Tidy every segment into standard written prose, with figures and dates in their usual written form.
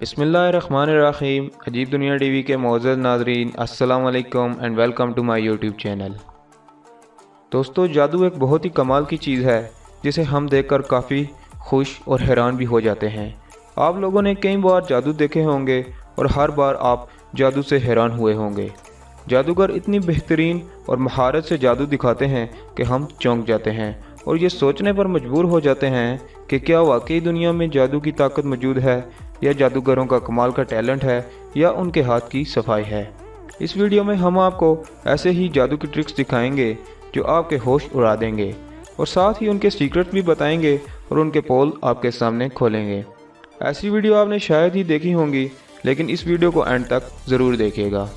बिस्मिल्लाहिर्रहमानिर्रहीम। अजीब दुनिया टीवी के मोअज़्ज़ज़ नाज़रीन, अस्सलाम वालेकुम and welcome to my YouTube channel. दोस्तों, जादू एक बहुत ही कमाल की चीज़ है जिसे हम देखकर काफ़ी खुश और हैरान भी हो जाते हैं। आप लोगों ने कई बार जादू देखे होंगे और हर बार आप जादू से हैरान हुए होंगे। जादूगर इतनी बेहतरीन और महारत से जादू दिखाते हैं कि हम चौंक जाते हैं और ये सोचने पर मजबूर हो जाते हैं कि क्या वाकई दुनिया में जादू की ताकत मौजूद है, या जादूगरों का कमाल का टैलेंट है, या उनके हाथ की सफाई है। इस वीडियो में हम आपको ऐसे ही जादू की ट्रिक्स दिखाएंगे जो आपके होश उड़ा देंगे, और साथ ही उनके सीक्रेट भी बताएंगे और उनके पोल आपके सामने खोलेंगे। ऐसी वीडियो आपने शायद ही देखी होंगी, लेकिन इस वीडियो को एंड तक ज़रूर देखिएगा।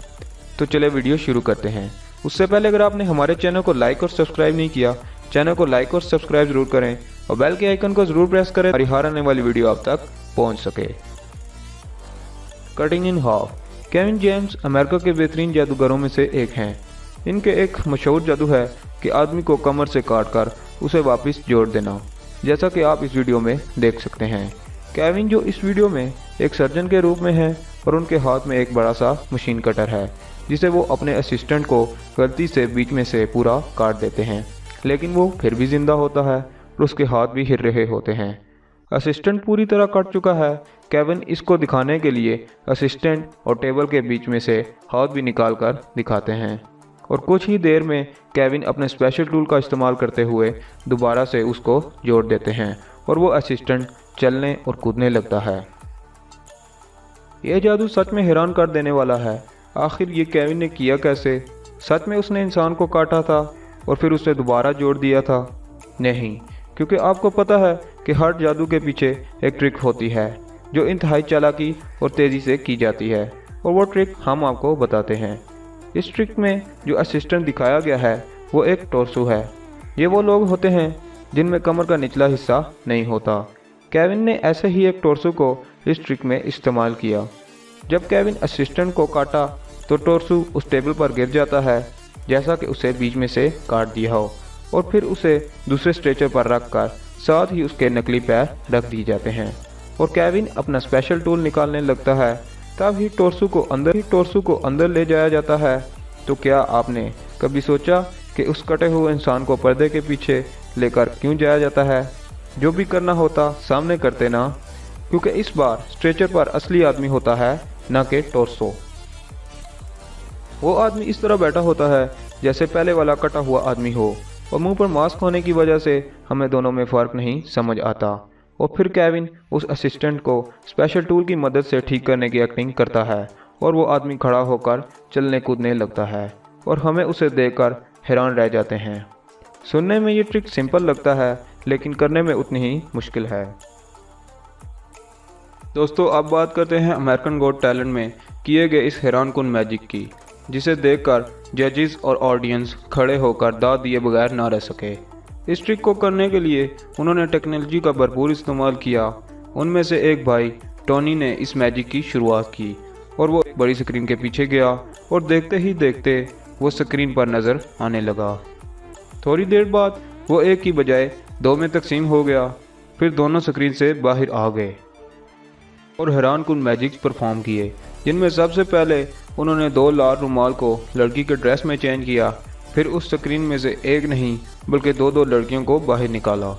तो चले वीडियो शुरू करते हैं। उससे पहले अगर आपने हमारे चैनल को लाइक और सब्सक्राइब नहीं किया, चैनल को लाइक और सब्सक्राइब जरूर करें और बेल के आइकन को जरूर प्रेस करें ताकि हर आने वाली वीडियो आप तक पहुंच सके। Cutting in half. Kevin James America के बेहतरीन जादूगरों में से एक हैं। इनके एक मशहूर जादू है कि आदमी को कमर से काटकर उसे वापस जोड़ देना, जैसा कि आप इस वीडियो में देख सकते हैं। केविन, जो इस वीडियो में एक सर्जन के रूप में है, और उनके हाथ में एक बड़ा सा मशीन कटर है जिसे वो अपने असिस्टेंट को गलती से बीच में से पूरा काट देते हैं, लेकिन वो फिर भी जिंदा होता है और उसके हाथ भी हिल रहे होते हैं। असिस्टेंट पूरी तरह कट चुका है। केविन इसको दिखाने के लिए असिस्टेंट और टेबल के बीच में से हाथ भी निकाल कर दिखाते हैं, और कुछ ही देर में केविन अपने स्पेशल टूल का इस्तेमाल करते हुए दोबारा से उसको जोड़ देते हैं और वो असिस्टेंट चलने और कूदने लगता है। यह जादू सच में हैरान कर देने वाला है। आखिर ये केविन ने किया कैसे? सच में उसने इंसान को काटा था और फिर उसे दोबारा जोड़ दिया था? नहीं, क्योंकि आपको पता है कि हर जादू के पीछे एक ट्रिक होती है जो इंतहाई चालाकी और तेज़ी से की जाती है, और वो ट्रिक हम आपको बताते हैं। इस ट्रिक में जो असिस्टेंट दिखाया गया है वो एक टोरसू है। ये वो लोग होते हैं जिनमें कमर का निचला हिस्सा नहीं होता। केविन ने ऐसे ही एक टोरसू को इस ट्रिक में इस्तेमाल किया। जब केविन असिस्टेंट को काटा तो टोरसू उस टेबल पर गिर जाता है, जैसा कि उसे बीच में से काट दिया हो, और फिर उसे दूसरे स्ट्रेचर पर रखकर साथ ही उसके नकली पैर रख दिए जाते हैं, और केविन अपना स्पेशल टूल निकालने लगता है। तब ही टोरसू को अंदर ले जाया जाता है। तो क्या आपने कभी सोचा कि उस कटे हुए इंसान को पर्दे के पीछे लेकर क्यों जाया जाता है? जो भी करना होता सामने करते ना, क्योंकि इस बार स्ट्रेचर पर असली आदमी होता है, न कि टोरसो। वो आदमी इस तरह बैठा होता है जैसे पहले वाला कटा हुआ आदमी हो, और मुंह पर मास्क होने की वजह से हमें दोनों में फ़र्क नहीं समझ आता। और फिर केविन उस असिस्टेंट को स्पेशल टूल की मदद से ठीक करने की एक्टिंग करता है, और वो आदमी खड़ा होकर चलने कूदने लगता है, और हमें उसे देखकर हैरान रह जाते हैं। सुनने में ये ट्रिक सिंपल लगता है, लेकिन करने में उतनी ही मुश्किल है। दोस्तों, अब बात करते हैं अमेरिकन गॉट टैलेंट में किए गए इस हैरानकुन मैजिक की, जिसे देखकर जजेस और ऑडियंस खड़े होकर दाद दिए बगैर ना रह सके। इस ट्रिक को करने के लिए उन्होंने टेक्नोलॉजी का भरपूर इस्तेमाल किया। उनमें से एक भाई टोनी ने इस मैजिक की शुरुआत की, और वो एक बड़ी स्क्रीन के पीछे गया, और देखते ही देखते वो स्क्रीन पर नज़र आने लगा। थोड़ी देर बाद वो एक की बजाय दो में तकसीम हो गया। फिर दोनों स्क्रीन से बाहर आ गए और हैरानकुन मैजिक परफॉर्म किए, जिनमें सबसे पहले उन्होंने दो लाल रुमाल को लड़की के ड्रेस में चेंज किया। फिर उस स्क्रीन में से एक नहीं बल्कि दो दो लड़कियों को बाहर निकाला।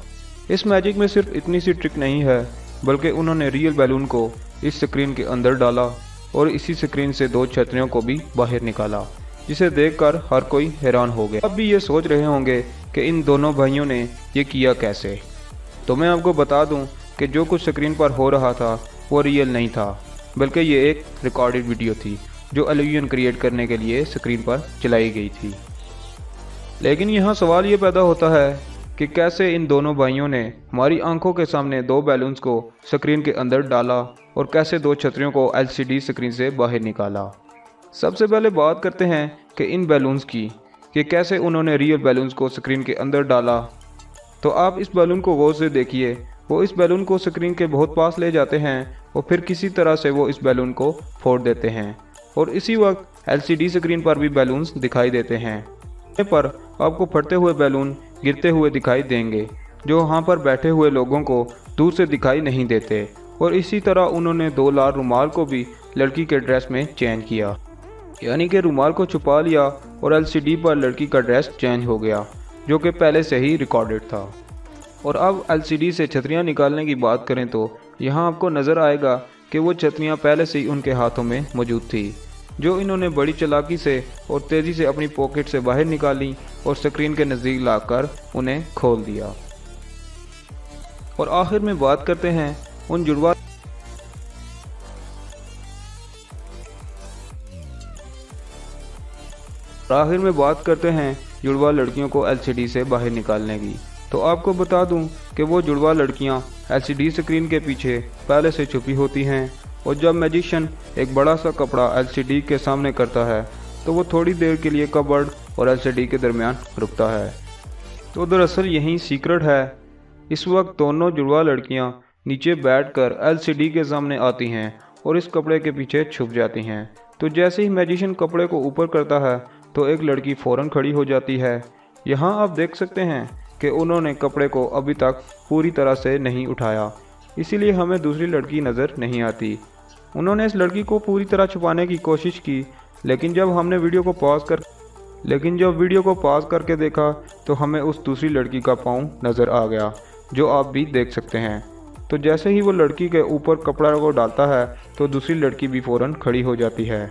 इस मैजिक में सिर्फ इतनी सी ट्रिक नहीं है, बल्कि उन्होंने रियल बैलून को इस स्क्रीन के अंदर डाला और इसी स्क्रीन से दो छतरियों को भी बाहर निकाला, जिसे देखकर हर कोई हैरान हो गया। अब भी ये सोच रहे होंगे कि इन दोनों भाइयों ने ये किया कैसे। तो मैं आपको बता दूं कि जो कुछ स्क्रीन पर हो रहा था वो रियल नहीं था, बल्कि ये एक रिकॉर्डेड वीडियो थी जो इल्यूजन क्रिएट करने के लिए स्क्रीन पर चलाई गई थी। लेकिन यहाँ सवाल ये पैदा होता है कि कैसे इन दोनों भाइयों ने हमारी आंखों के सामने दो बैलून्स को स्क्रीन के अंदर डाला और कैसे दो छतरियों को एलसीडी स्क्रीन से बाहर निकाला। सबसे पहले बात करते हैं कि इन बैलून्स की, कि कैसे उन्होंने रियल बैलून्स को स्क्रीन के अंदर डाला। तो आप इस बैलून को गौर से देखिए। वो इस बैलून को स्क्रीन के बहुत पास ले जाते हैं और फिर किसी तरह से वो इस बैलून को फोड़ देते हैं, और इसी वक्त एलसीडी स्क्रीन पर भी बैलून्स दिखाई देते हैं। पर आपको फटते हुए बैलून गिरते हुए दिखाई देंगे, जो वहाँ पर बैठे हुए लोगों को दूर से दिखाई नहीं देते, और इसी तरह उन्होंने 2 लाल रुमाल को भी लड़की के ड्रेस में चेंज किया, यानी कि रुमाल को छुपा लिया और एलसीडी पर लड़की का ड्रेस चेंज हो गया, जो कि पहले से ही रिकॉर्डेड था। और अब एलसीडी से छतरियाँ निकालने की बात करें तो यहाँ आपको नज़र आएगा कि वो छतरियाँ पहले से ही उनके हाथों में मौजूद थी, जो इन्होंने बड़ी चालाकी से और तेज़ी से अपनी पॉकेट से बाहर निकाली और स्क्रीन के नज़दीक लाकर उन्हें खोल दिया। और आखिर में बात करते हैं उन जुड़वा लड़कियों को एलसीडी से बाहर निकालने की। तो आपको बता दूं कि वो जुड़वा लड़कियां एलसीडी स्क्रीन के पीछे पहले से छुपी होती हैं, और जब मैजिशियन एक बड़ा सा कपड़ा एलसीडी के सामने करता है तो वो थोड़ी देर के लिए कबर्ड और एलसीडी के दरमियान रुकता है। तो दरअसल यही सीक्रेट है। इस वक्त दोनों जुड़वा लड़कियां नीचे बैठकर एलसीडी के सामने आती हैं और इस कपड़े के पीछे छुप जाती हैं। तो जैसे ही मैजिशियन कपड़े को ऊपर करता है तो एक लड़की फ़ौरन खड़ी हो जाती है। यहाँ आप देख सकते हैं कि उन्होंने कपड़े को अभी तक पूरी तरह से नहीं उठाया, इसीलिए हमें दूसरी लड़की नज़र नहीं आती। उन्होंने इस लड़की को पूरी तरह छुपाने की कोशिश की, लेकिन जब वीडियो को पॉज करके देखा तो हमें उस दूसरी लड़की का पाँव नज़र आ गया, जो आप भी देख सकते हैं। तो जैसे ही वो लड़की के ऊपर कपड़ा को डालता है तो दूसरी लड़की भी फ़ौरन खड़ी हो जाती है।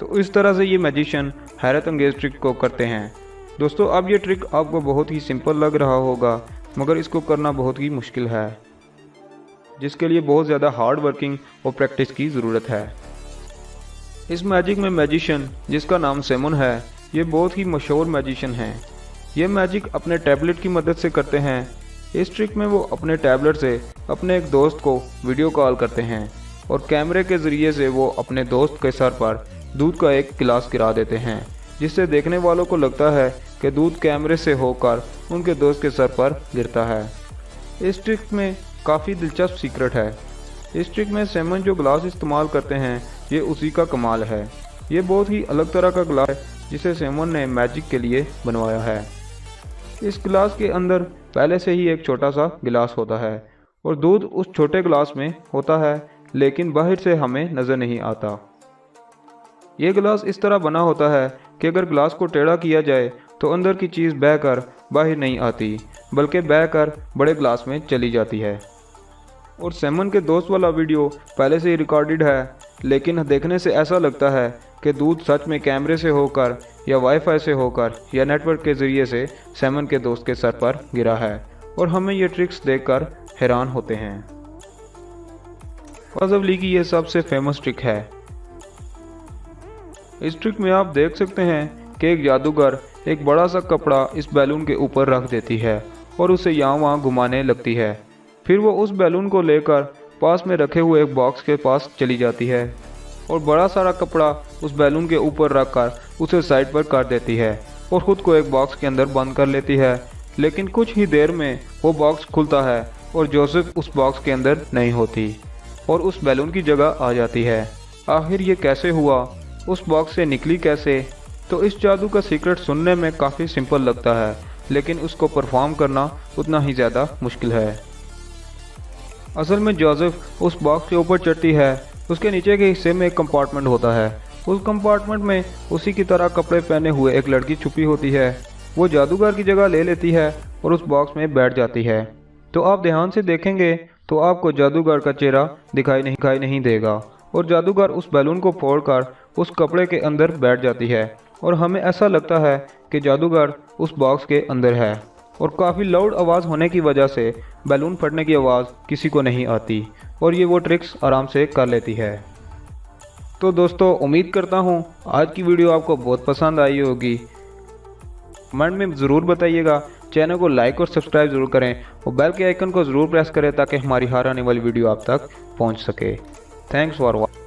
तो इस तरह से ये मैजिशियन हैरत अंगेज़ ट्रिक को करते हैं। दोस्तों, अब ये ट्रिक आपको बहुत ही सिंपल लग रहा होगा, मगर इसको करना बहुत ही मुश्किल है, जिसके लिए बहुत ज़्यादा हार्ड वर्किंग और प्रैक्टिस की ज़रूरत है। इस मैजिक में मैजिशियन, जिसका नाम सेमन है, ये बहुत ही मशहूर मैजिशियन हैं। ये मैजिक अपने टैबलेट की मदद से करते हैं। इस ट्रिक में वो अपने टैबलेट से अपने एक दोस्त को वीडियो कॉल करते हैं और कैमरे के ज़रिए से वो अपने दोस्त के सर पर दूध का एक गिलास गिरा देते हैं, जिससे देखने वालों को लगता है कि दूध कैमरे से होकर उनके दोस्त के सर पर गिरता है। इस ट्रिक में काफ़ी दिलचस्प सीक्रेट है। इस ट्रिक में सेमन जो ग्लास इस्तेमाल करते हैं, ये उसी का कमाल है। ये बहुत ही अलग तरह का ग्लास है जिसे सेमन ने मैजिक के लिए बनवाया है। इस गिलास के अंदर पहले से ही एक छोटा सा गिलास होता है और दूध उस छोटे गिलास में होता है, लेकिन बाहर से हमें नज़र नहीं आता। ये गिलास इस तरह बना होता है कि अगर गिलास को टेढ़ा किया जाए तो अंदर की चीज़ बहकर बाहर नहीं आती, बल्कि बहकर बड़े गिलास में चली जाती है। और सेमन के दोस्त वाला वीडियो पहले से ही रिकॉर्डेड है, लेकिन देखने से ऐसा लगता है कि दूध सच में कैमरे से होकर या वाईफाई से होकर या नेटवर्क के ज़रिए से सेमन के दोस्त के सर पर गिरा है, और हमें ये ट्रिक्स देखकर हैरान होते हैं। पॉसिबली की ये सबसे फेमस ट्रिक है। इस ट्रिक में आप देख सकते हैं कि एक जादूगर एक बड़ा सा कपड़ा इस बैलून के ऊपर रख देती है और उसे यहाँ वहाँ घुमाने लगती है। फिर वो उस बैलून को लेकर पास में रखे हुए एक बॉक्स के पास चली जाती है और बड़ा सारा कपड़ा उस बैलून के ऊपर रखकर उसे साइड पर कर देती है और ख़ुद को एक बॉक्स के अंदर बंद कर लेती है। लेकिन कुछ ही देर में वो बॉक्स खुलता है और जोसेफ उस बॉक्स के अंदर नहीं होती और उस बैलून की जगह आ जाती है। आखिर ये कैसे हुआ, उस बॉक्स से निकली कैसे? तो इस जादू का सीक्रेट सुनने में काफ़ी सिंपल लगता है, लेकिन उसको परफॉर्म करना उतना ही ज़्यादा मुश्किल है। असल में जोसेफ उस बॉक्स के ऊपर चढ़ती है, उसके नीचे के हिस्से में एक कंपार्टमेंट होता है। उस कंपार्टमेंट में उसी की तरह कपड़े पहने हुए एक लड़की छुपी होती है। वो जादूगर की जगह ले लेती है और उस बॉक्स में बैठ जाती है। तो आप ध्यान से देखेंगे तो आपको जादूगर का चेहरा दिखाई नहीं देगा और जादूगर उस बैलून को फोड़कर उस कपड़े के अंदर बैठ जाती है और हमें ऐसा लगता है कि जादूगर उस बॉक्स के अंदर है। और काफ़ी लाउड आवाज़ होने की वजह से बैलून फटने की आवाज़ किसी को नहीं आती और ये वो ट्रिक्स आराम से कर लेती है। तो दोस्तों, उम्मीद करता हूँ आज की वीडियो आपको बहुत पसंद आई होगी। कमेंट में ज़रूर बताइएगा। चैनल को लाइक और सब्सक्राइब ज़रूर करें और बेल के आइकन को ज़रूर प्रेस करें ताकि हमारी हर आने वाली वीडियो आप तक पहुँच सके। Thanks for watching.